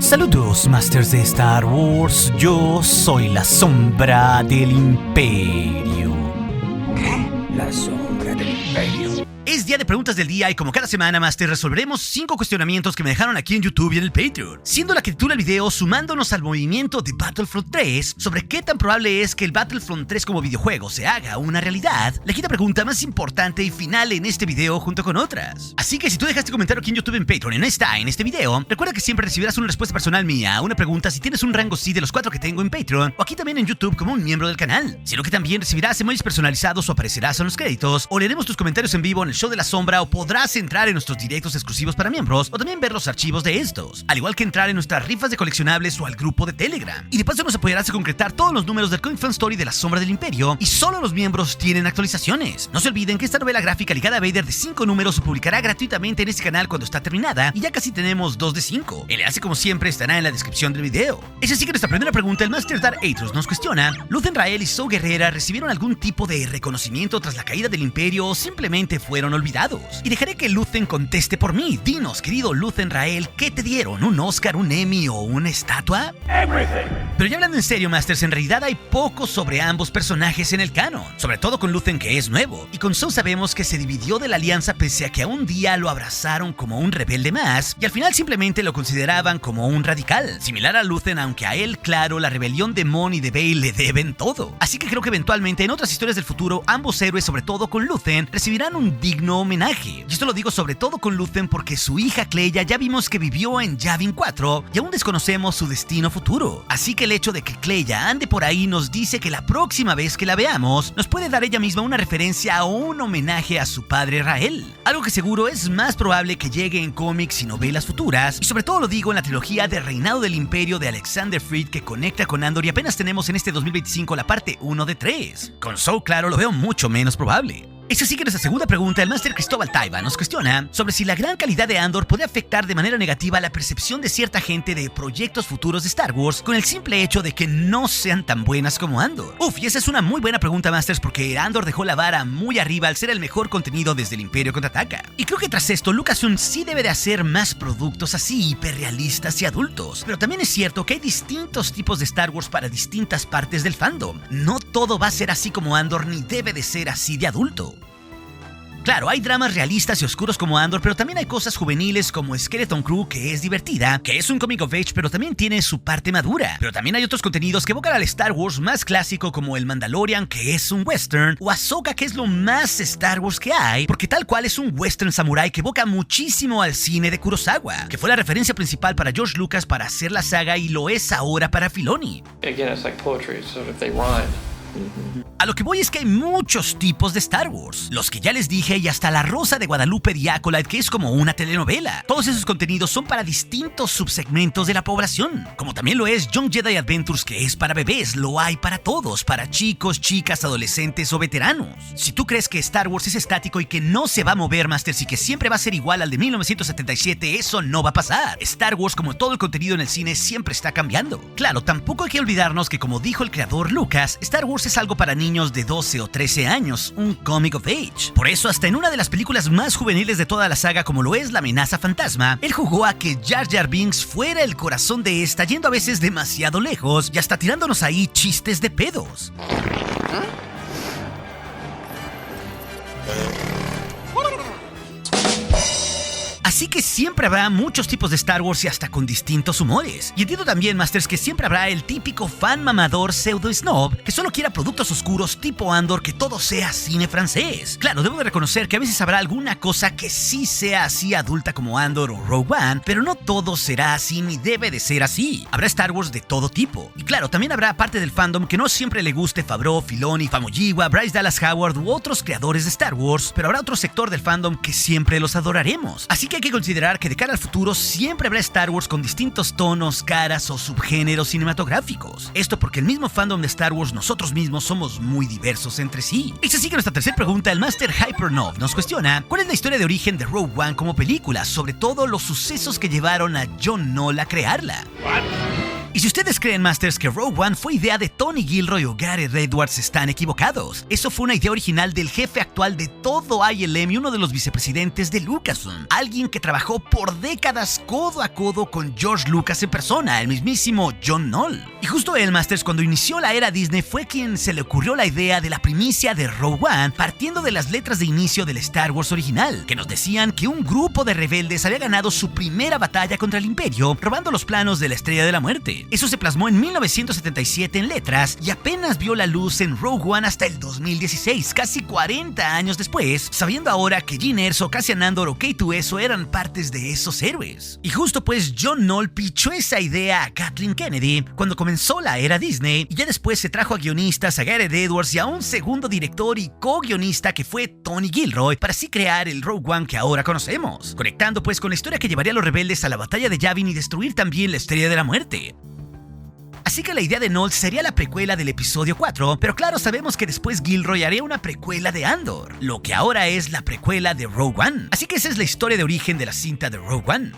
Saludos, Masters de Star Wars. Yo soy la sombra del Imperio. La sombra del Imperio. Es día de preguntas del día y como cada semana, Master, resolveremos 5 cuestionamientos que me dejaron aquí en YouTube y en el Patreon, siendo la que titula el video sumándonos al movimiento de Battlefront 3 sobre qué tan probable es que el Battlefront 3 como videojuego se haga una realidad, la quinta pregunta más importante y final en este video junto con otras. Así que si tú dejaste comentario aquí en YouTube en Patreon en este video, recuerda que siempre recibirás una respuesta personal mía a una pregunta si tienes un rango sí de los 4 que tengo en Patreon o aquí también en YouTube como un miembro del canal, sino que también recibirás emojis personalizados o aparecerás en los créditos o leeremos tus comentarios en vivo en el show de la sombra o podrás entrar en nuestros directos exclusivos para miembros o también ver los archivos de estos, al igual que entrar en nuestras rifas de coleccionables o al grupo de Telegram. Y de paso nos apoyarás a concretar todos los números del Comic Fan Story de la Sombra del Imperio y solo los miembros tienen actualizaciones. No se olviden que esta novela gráfica ligada a Vader de 5 números se publicará gratuitamente en este canal cuando está terminada y ya casi tenemos 2 de 5. El enlace como siempre estará en la descripción del video. Es así que nuestra primera pregunta, el Master Darth Atros nos cuestiona: ¿Luthen Rael y Saw Gerrera recibieron algún tipo de reconocimiento tras la caída del Imperio o simplemente fueron olvidados? Y dejaré que Luthen conteste por mí. Dinos, querido Luthen Rael, ¿qué te dieron? ¿Un Oscar, un Emmy o una estatua? Everything. Pero ya hablando en serio, Masters, en realidad hay poco sobre ambos personajes en el canon, sobre todo con Luthen, que es nuevo, y con Saw sabemos que se dividió de la alianza pese a que a un día lo abrazaron como un rebelde más y al final simplemente lo consideraban como un radical, similar a Luthen, aunque a él, claro, la rebelión de Mon y de Bail le deben todo. Así que creo que eventualmente en otras historias del futuro ambos héroes, sobre todo con Luthen, recibirán un digno homenaje. Y esto lo digo sobre todo con Luthen porque su hija Cleia ya vimos que vivió en Yavin 4 y aún desconocemos su destino futuro. Así que el hecho de que Cleia ande por ahí nos dice que la próxima vez que la veamos nos puede dar ella misma una referencia o un homenaje a su padre Rael. Algo que seguro es más probable que llegue en cómics y novelas futuras, y sobre todo lo digo en la trilogía de Reinado del Imperio de Alexander Freed que conecta con Andor y apenas tenemos en este 2025 la parte 1 de 3. Con Saw, claro, lo veo mucho menos probable. Es así que nuestra segunda pregunta, el Master Cristóbal Taiba nos cuestiona sobre si la gran calidad de Andor puede afectar de manera negativa la percepción de cierta gente de proyectos futuros de Star Wars con el simple hecho de que no sean tan buenas como Andor. Y esa es una muy buena pregunta, Masters, porque Andor dejó la vara muy arriba al ser el mejor contenido desde el Imperio Contraataca. Y creo que tras esto, Lucasfilm sí debe de hacer más productos así, hiperrealistas y adultos. Pero también es cierto que hay distintos tipos de Star Wars para distintas partes del fandom. No todo va a ser así como Andor, ni debe de ser así de adulto. Claro, hay dramas realistas y oscuros como Andor, pero también hay cosas juveniles como Skeleton Crew, que es divertida, que es un comic of age, pero también tiene su parte madura. Pero también hay otros contenidos que evocan al Star Wars más clásico como el Mandalorian, que es un western, o Ahsoka, que es lo más Star Wars que hay, porque tal cual es un western samurai que evoca muchísimo al cine de Kurosawa, que fue la referencia principal para George Lucas para hacer la saga y lo es ahora para Filoni. Again, it's like poetry, so if they rhyme. A lo que voy es que hay muchos tipos de Star Wars, los que ya les dije, y hasta La Rosa de Guadalupe de Acolyte, que es como una telenovela. Todos esos contenidos son para distintos subsegmentos de la población, como también lo es Young Jedi Adventures, que es para bebés. Lo hay para todos, para chicos, chicas, adolescentes o veteranos. Si tú crees que Star Wars es estático y que no se va a mover, Masters, y que siempre va a ser igual al de 1977, eso no va a pasar. Star Wars, como todo el contenido en el cine, siempre está cambiando. Claro, tampoco hay que olvidarnos que, como dijo el creador Lucas, Star Wars es algo para niños de 12 o 13 años, un comic of age. Por eso, hasta en una de las películas más juveniles de toda la saga, como lo es La Amenaza Fantasma, él jugó a que Jar Jar Binks fuera el corazón de esta, yendo a veces demasiado lejos y hasta tirándonos ahí chistes de pedos. Así que siempre habrá muchos tipos de Star Wars y hasta con distintos humores. Y entiendo también, Masters, que siempre habrá el típico fan mamador pseudo snob que solo quiera productos oscuros tipo Andor, que todo sea cine francés. Claro, debo de reconocer que a veces habrá alguna cosa que sí sea así adulta como Andor o Rogue One, pero no todo será así ni debe de ser así. Habrá Star Wars de todo tipo. Y claro, también habrá parte del fandom que no siempre le guste Favreau, Filoni, Famuyiwa, Bryce Dallas Howard u otros creadores de Star Wars, pero habrá otro sector del fandom que siempre los adoraremos. Así que hay que considerar que de cara al futuro siempre habrá Star Wars con distintos tonos, caras o subgéneros cinematográficos. Esto porque el mismo fandom de Star Wars, nosotros mismos, somos muy diversos entre sí. Es así que nuestra tercera pregunta, el Master Hypernov nos cuestiona: ¿cuál es la historia de origen de Rogue One como película? Sobre todo los sucesos que llevaron a John Knoll a crearla. Y Y si ustedes creen, Masters, que Rogue One fue idea de Tony Gilroy o Gareth Edwards, están equivocados. Eso fue una idea original del jefe actual de todo ILM y uno de los vicepresidentes de Lucasfilm, alguien que trabajó por décadas codo a codo con George Lucas en persona, el mismísimo John Knoll. Y justo él, Masters, cuando inició la era Disney, fue quien se le ocurrió la idea de la primicia de Rogue One, partiendo de las letras de inicio del Star Wars original, que nos decían que un grupo de rebeldes había ganado su primera batalla contra el Imperio, robando los planos de la Estrella de la Muerte. Eso se plasmó en 1977 en letras y apenas vio la luz en Rogue One hasta el 2016, casi 40 años después, sabiendo ahora que Gene Erso, Cassian Andor o K2SO eran partes de esos héroes. Y justo pues John Knoll pichó esa idea a Kathleen Kennedy cuando comenzó la era Disney, y ya después se trajo a guionistas, a Gareth Edwards y a un segundo director y co-guionista que fue Tony Gilroy, para así crear el Rogue One que ahora conocemos, conectando pues con la historia que llevaría a los rebeldes a la batalla de Yavin y destruir también la Estrella de la Muerte. Así que la idea de Knoll sería la precuela del episodio 4, pero claro, sabemos que después Gilroy haría una precuela de Andor, lo que ahora es la precuela de Rogue One. Así que esa es la historia de origen de la cinta de Rogue One.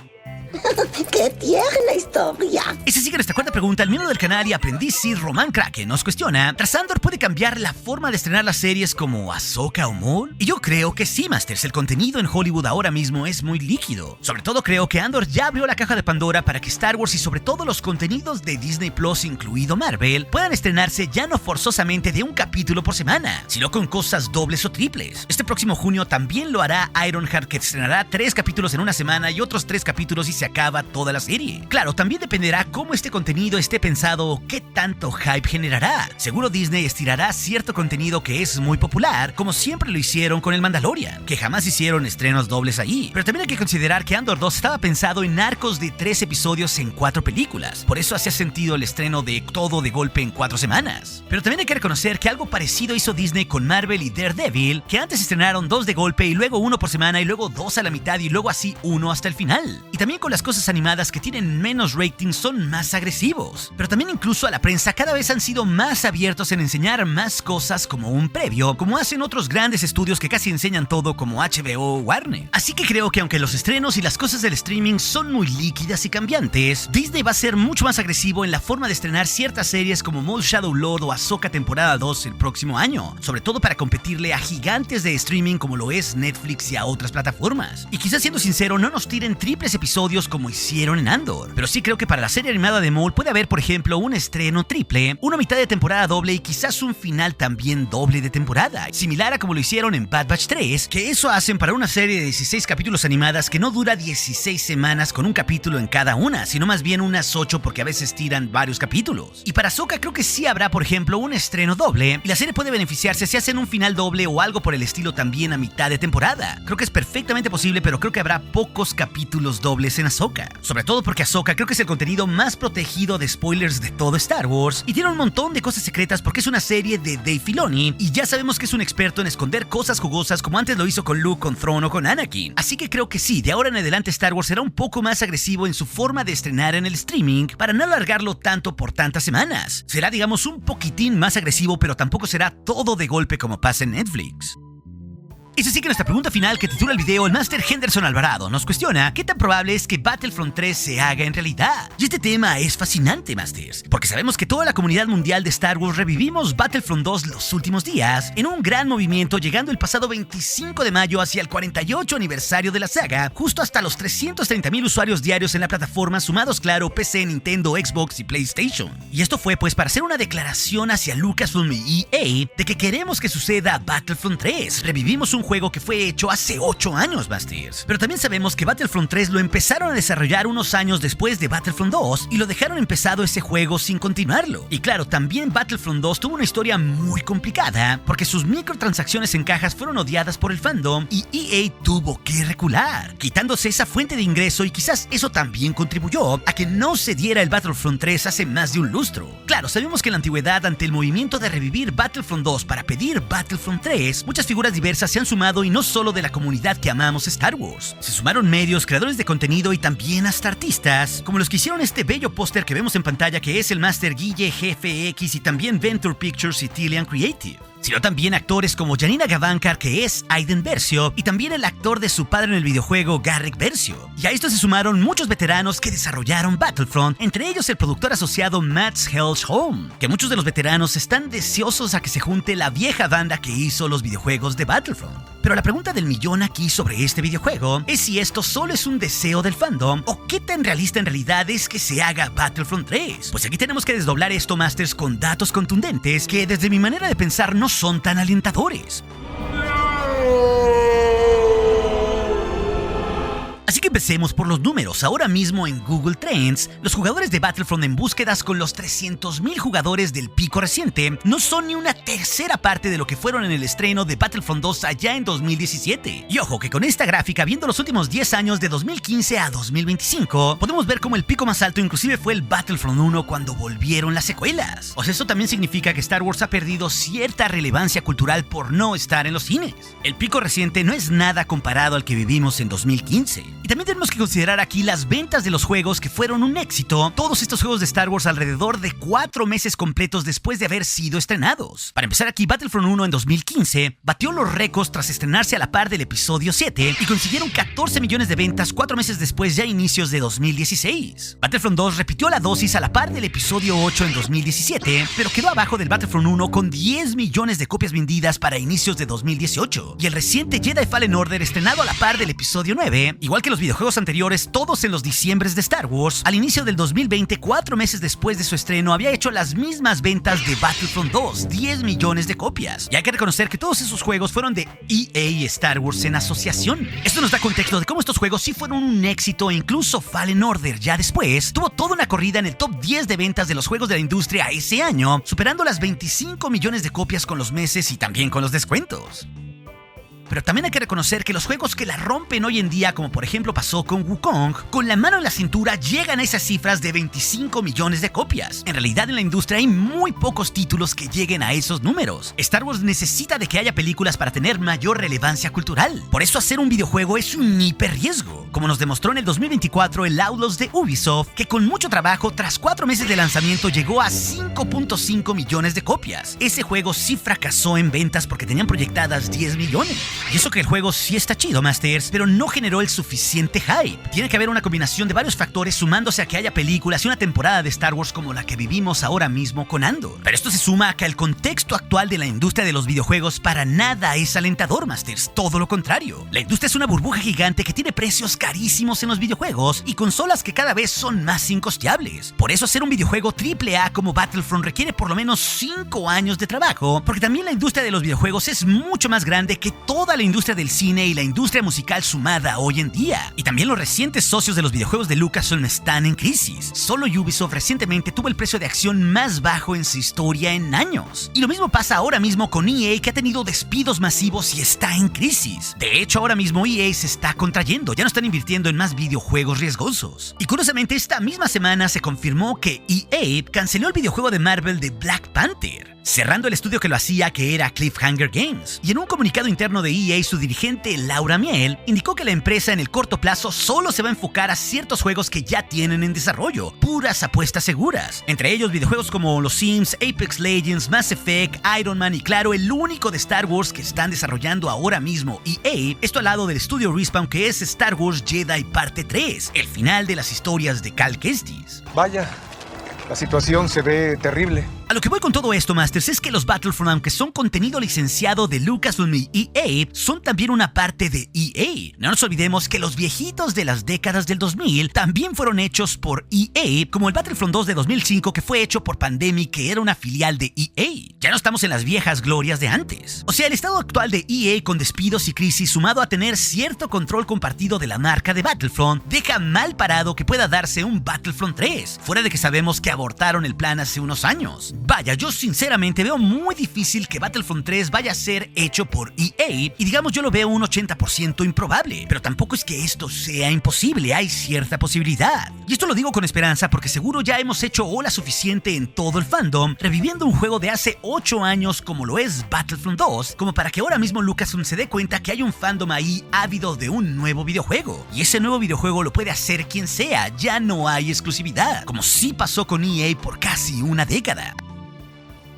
¡Qué tierna historia! Esa sigue nuestra cuarta pregunta. El miembro del canal y aprendiz Sith Roman Kraken nos cuestiona: ¿tras Andor puede cambiar la forma de estrenar las series como Ahsoka o Maul? Y yo creo que sí, Masters. El contenido en Hollywood ahora mismo es muy líquido. Sobre todo creo que Andor ya abrió la caja de Pandora para que Star Wars y sobre todo los contenidos de Disney Plus, incluido Marvel, puedan estrenarse ya no forzosamente de un capítulo por semana, sino con cosas dobles o triples. Este próximo junio también lo hará Ironheart, que estrenará 3 capítulos en una semana y otros 3 capítulos y se acaba toda la serie. Claro, también dependerá cómo este contenido esté pensado o qué tanto hype generará. Seguro Disney estirará cierto contenido que es muy popular, como siempre lo hicieron con el Mandalorian, que jamás hicieron estrenos dobles ahí. Pero también hay que considerar que Andor 2 estaba pensado en arcos de 3 episodios en 4 películas. Por eso hacía sentido el estreno de todo de golpe en 4 semanas. Pero también hay que reconocer que algo parecido hizo Disney con Marvel y Daredevil, que antes estrenaron 2 de golpe y luego 1 por semana y luego 2 a la mitad y luego así 1 hasta el final. Y también con las cosas animadas que tienen menos rating son más agresivos. Pero también incluso a la prensa cada vez han sido más abiertos en enseñar más cosas como un previo, como hacen otros grandes estudios que casi enseñan todo como HBO o Warner. Así que creo que aunque los estrenos y las cosas del streaming son muy líquidas y cambiantes, Disney va a ser mucho más agresivo en la forma de estrenar ciertas series como Maul Shadow Lord o Ahsoka temporada 2 el próximo año, sobre todo para competirle a gigantes de streaming como lo es Netflix y a otras plataformas. Y quizás, siendo sincero, no nos tiren triples episodios como hicieron en Andor, pero sí creo que para la serie animada de Maul puede haber, por ejemplo, un estreno triple, una mitad de temporada doble y quizás un final también doble de temporada, similar a como lo hicieron en Bad Batch 3, que eso hacen para una serie de 16 capítulos animadas que no dura 16 semanas con un capítulo en cada una, sino más bien unas 8 porque a veces tiran varios capítulos. Y para Ahsoka creo que sí habrá, por ejemplo, un estreno doble, y la serie puede beneficiarse si hacen un final doble o algo por el estilo también a mitad de temporada. Creo que es perfectamente posible, pero creo que habrá pocos capítulos dobles en Ahsoka. Sobre todo porque Ahsoka creo que es el contenido más protegido de spoilers de todo Star Wars y tiene un montón de cosas secretas porque es una serie de Dave Filoni y ya sabemos que es un experto en esconder cosas jugosas como antes lo hizo con Luke, con Thrawn o con Anakin. Así que creo que sí, de ahora en adelante Star Wars será un poco más agresivo en su forma de estrenar en el streaming para no alargarlo tanto por tantas semanas. Será, digamos, un poquitín más agresivo, pero tampoco será todo de golpe como pasa en Netflix. Es así que nuestra pregunta final, que titula el video el Master Henderson Alvarado, nos cuestiona: ¿qué tan probable es que Battlefront 3 se haga en realidad? Y este tema es fascinante, Masters, porque sabemos que toda la comunidad mundial de Star Wars revivimos Battlefront 2 los últimos días en un gran movimiento, llegando el pasado 25 de mayo hacia el 48 aniversario de la saga, justo hasta los 330,000 usuarios diarios en la plataforma, sumados claro PC, Nintendo, Xbox y PlayStation. Y esto fue pues para hacer una declaración hacia Lucasfilm y EA de que queremos que suceda Battlefront 3. Revivimos un juego que fue hecho hace 8 años, Masters. Pero también sabemos que Battlefront 3 lo empezaron a desarrollar unos años después de Battlefront 2 y lo dejaron empezado ese juego sin continuarlo. Y claro, también Battlefront 2 tuvo una historia muy complicada porque sus microtransacciones en cajas fueron odiadas por el fandom y EA tuvo que recular, quitándose esa fuente de ingreso, y quizás eso también contribuyó a que no se diera el Battlefront 3 hace más de un lustro. Claro, sabemos que en la antigüedad, ante el movimiento de revivir Battlefront 2 para pedir Battlefront 3, muchas figuras diversas se han sumado, y no solo de la comunidad que amamos Star Wars. Se sumaron medios, creadores de contenido y también hasta artistas, como los que hicieron este bello póster que vemos en pantalla, que es el Master Guille GFX y también Venture Pictures y Tillian Creative. sino también actores como Janina Gavankar, que es Aiden Versio, y también el actor de su padre en el videojuego, Garrick Versio. Y a esto se sumaron muchos veteranos que desarrollaron Battlefront, entre ellos el productor asociado Mats Hellsholm, que muchos de los veteranos están deseosos a que se junte la vieja banda que hizo los videojuegos de Battlefront. Pero la pregunta del millón aquí sobre este videojuego es si esto solo es un deseo del fandom o qué tan realista en realidad es que se haga Battlefront 3. Pues aquí tenemos que desdoblar esto, Masters, con datos contundentes que desde mi manera de pensar no son tan alentadores. Así que empecemos por los números. Ahora mismo en Google Trends, los jugadores de Battlefront en búsquedas con los 300,000 jugadores del pico reciente no son ni una tercera parte de lo que fueron en el estreno de Battlefront 2 allá en 2017. Y ojo que con esta gráfica, viendo los últimos 10 años de 2015 a 2025, podemos ver como el pico más alto inclusive fue el Battlefront 1 cuando volvieron las secuelas. O sea, eso también significa que Star Wars ha perdido cierta relevancia cultural por no estar en los cines. El pico reciente no es nada comparado al que vivimos en 2015. Y también tenemos que considerar aquí las ventas de los juegos que fueron un éxito. Todos estos juegos de Star Wars alrededor de 4 meses completos después de haber sido estrenados. Para empezar aquí, Battlefront 1 en 2015 batió los récords tras estrenarse a la par del episodio 7 y consiguieron 14 millones de ventas 4 meses después, ya a inicios de 2016. Battlefront 2 repitió la dosis a la par del episodio 8 en 2017, pero quedó abajo del Battlefront 1 con 10 millones de copias vendidas para inicios de 2018. Y el reciente Jedi Fallen Order, estrenado a la par del episodio 9, igual que los videojuegos anteriores, todos en los diciembres de Star Wars, al inicio del 2020, 4 meses después de su estreno, había hecho las mismas ventas de Battlefront 2, 10 millones de copias. Y hay que reconocer que todos esos juegos fueron de EA y Star Wars en asociación. Esto nos da contexto de cómo estos juegos sí fueron un éxito, e incluso Fallen Order ya después tuvo toda una corrida en el top 10 de ventas de los juegos de la industria ese año, superando las 25 millones de copias con los meses y también con los descuentos. Pero también hay que reconocer que los juegos que la rompen hoy en día, como por ejemplo pasó con Wukong, con la mano en la cintura llegan a esas cifras de 25 millones de copias. En realidad en la industria hay muy pocos títulos que lleguen a esos números. Star Wars necesita de que haya películas para tener mayor relevancia cultural. Por eso hacer un videojuego es un hiper riesgo, como nos demostró en el 2024 el Outlaws de Ubisoft, que con mucho trabajo, tras 4 meses de lanzamiento, llegó a 5.5 millones de copias. Ese juego sí fracasó en ventas porque tenían proyectadas 10 millones. Y eso que el juego sí está chido, Masters, pero no generó el suficiente hype. Tiene que haber una combinación de varios factores sumándose a que haya películas y una temporada de Star Wars como la que vivimos ahora mismo con Andor. Pero esto se suma a que el contexto actual de la industria de los videojuegos para nada es alentador, Masters. Todo lo contrario. La industria es una burbuja gigante que tiene precios carísimos en los videojuegos y consolas que cada vez son más incosteables. Por eso hacer un videojuego AAA como Battlefront requiere por lo menos 5 años de trabajo, porque también la industria de los videojuegos es mucho más grande que toda la industria del cine y la industria musical sumada hoy en día. Y también los recientes socios de los videojuegos de Lucasfilm están en crisis. Solo Ubisoft recientemente tuvo el precio de acción más bajo en su historia en años. Y lo mismo pasa ahora mismo con EA, que ha tenido despidos masivos y está en crisis. De hecho, ahora mismo EA se está contrayendo, ya no están invirtiendo en más videojuegos riesgosos. Y curiosamente, esta misma semana se confirmó que EA canceló el videojuego de Marvel de Black Panther, cerrando el estudio que lo hacía, que era Cliffhanger Games. Y en un comunicado interno de EA, su dirigente Laura Miel indicó que la empresa en el corto plazo solo se va a enfocar a ciertos juegos que ya tienen en desarrollo, puras apuestas seguras. Entre ellos videojuegos como los Sims, Apex Legends, Mass Effect, Iron Man y claro, el único de Star Wars que están desarrollando ahora mismo EA, esto al lado del estudio Respawn, que es Star Wars Jedi Parte 3, el final de las historias de Cal Kestis. Vaya, la situación se ve terrible. A lo que voy con todo esto, Masters, es que los Battlefront, aunque son contenido licenciado de Lucasfilm y EA, son también una parte de EA. No nos olvidemos que los viejitos de las décadas del 2000 también fueron hechos por EA, como el Battlefront 2 de 2005, que fue hecho por Pandemic, que era una filial de EA. Ya no estamos en las viejas glorias de antes. O sea, el estado actual de EA, con despidos y crisis, sumado a tener cierto control compartido de la marca de Battlefront, deja mal parado que pueda darse un Battlefront 3, fuera de que sabemos que abortaron el plan hace unos años. Vaya, yo sinceramente veo muy difícil que Battlefront 3 vaya a ser hecho por EA, y digamos yo lo veo un 80% improbable, pero tampoco es que esto sea imposible, hay cierta posibilidad. Y esto lo digo con esperanza porque seguro ya hemos hecho ola suficiente en todo el fandom, reviviendo un juego de hace 8 años como lo es Battlefront 2, como para que ahora mismo Lucasfilm se dé cuenta que hay un fandom ahí ávido de un nuevo videojuego. Y ese nuevo videojuego lo puede hacer quien sea, ya no hay exclusividad, como sí pasó con EA por casi una década.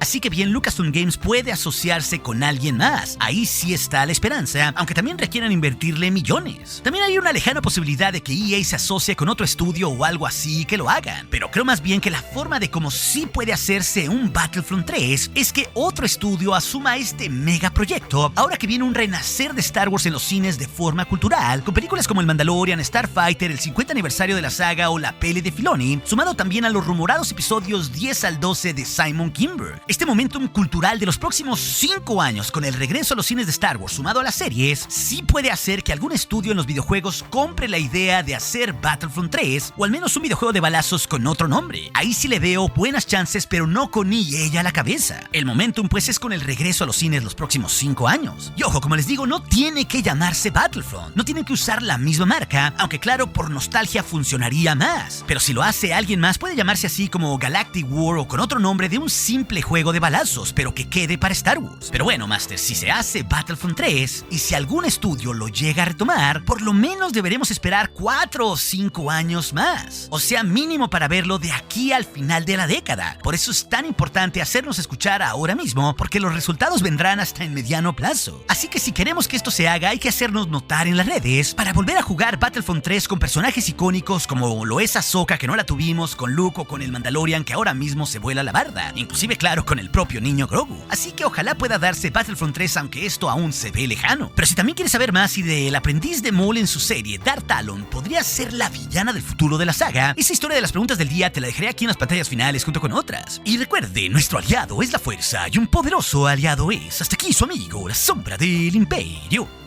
Así que bien, Lucasfilm Games puede asociarse con alguien más. Ahí sí está la esperanza, aunque también requieran invertirle millones. También hay una lejana posibilidad de que EA se asocie con otro estudio o algo así que lo hagan, pero creo más bien que la forma de cómo sí puede hacerse un Battlefront 3 es que otro estudio asuma este megaproyecto, ahora que viene un renacer de Star Wars en los cines de forma cultural, con películas como El Mandalorian, Starfighter, el 50 aniversario de la saga o la peli de Filoni, sumado también a los rumorados episodios 10 al 12 de Simon Kinberg. Este momentum cultural de los próximos 5 años con el regreso a los cines de Star Wars sumado a las series, sí puede hacer que algún estudio en los videojuegos compre la idea de hacer Battlefront 3 o al menos un videojuego de balazos con otro nombre. Ahí sí le veo buenas chances, pero no con EA a la cabeza. El momentum pues es con el regreso a los cines los próximos 5 años. Y ojo, como les digo, no tiene que llamarse Battlefront, no tienen que usar la misma marca, aunque claro, por nostalgia funcionaría más. Pero si lo hace alguien más, puede llamarse así como Galactic War o con otro nombre de un simple juego de balazos, pero que quede para Star Wars. Pero bueno, Master, si se hace Battlefront 3 y si algún estudio lo llega a retomar, por lo menos deberemos esperar 4 o 5 años más. O sea, mínimo para verlo de aquí al final de la década. Por eso es tan importante hacernos escuchar ahora mismo, porque los resultados vendrán hasta en mediano plazo. Así que si queremos que esto se haga, hay que hacernos notar en las redes para volver a jugar Battlefront 3 con personajes icónicos como lo es Ahsoka, que no la tuvimos, con Luke o con el Mandalorian, que ahora mismo se vuela la barda, inclusive claro con el propio niño Grogu. Así que ojalá pueda darse Battlefront 3, aunque esto aún se ve lejano. Pero si también quieres saber más y del aprendiz de Maul en su serie, Darth Talon podría ser la villana del futuro de la saga, esa historia de las preguntas del día te la dejaré aquí en las pantallas finales junto con otras. Y recuerde, nuestro aliado es la fuerza y un poderoso aliado es hasta aquí su amigo, la sombra del imperio.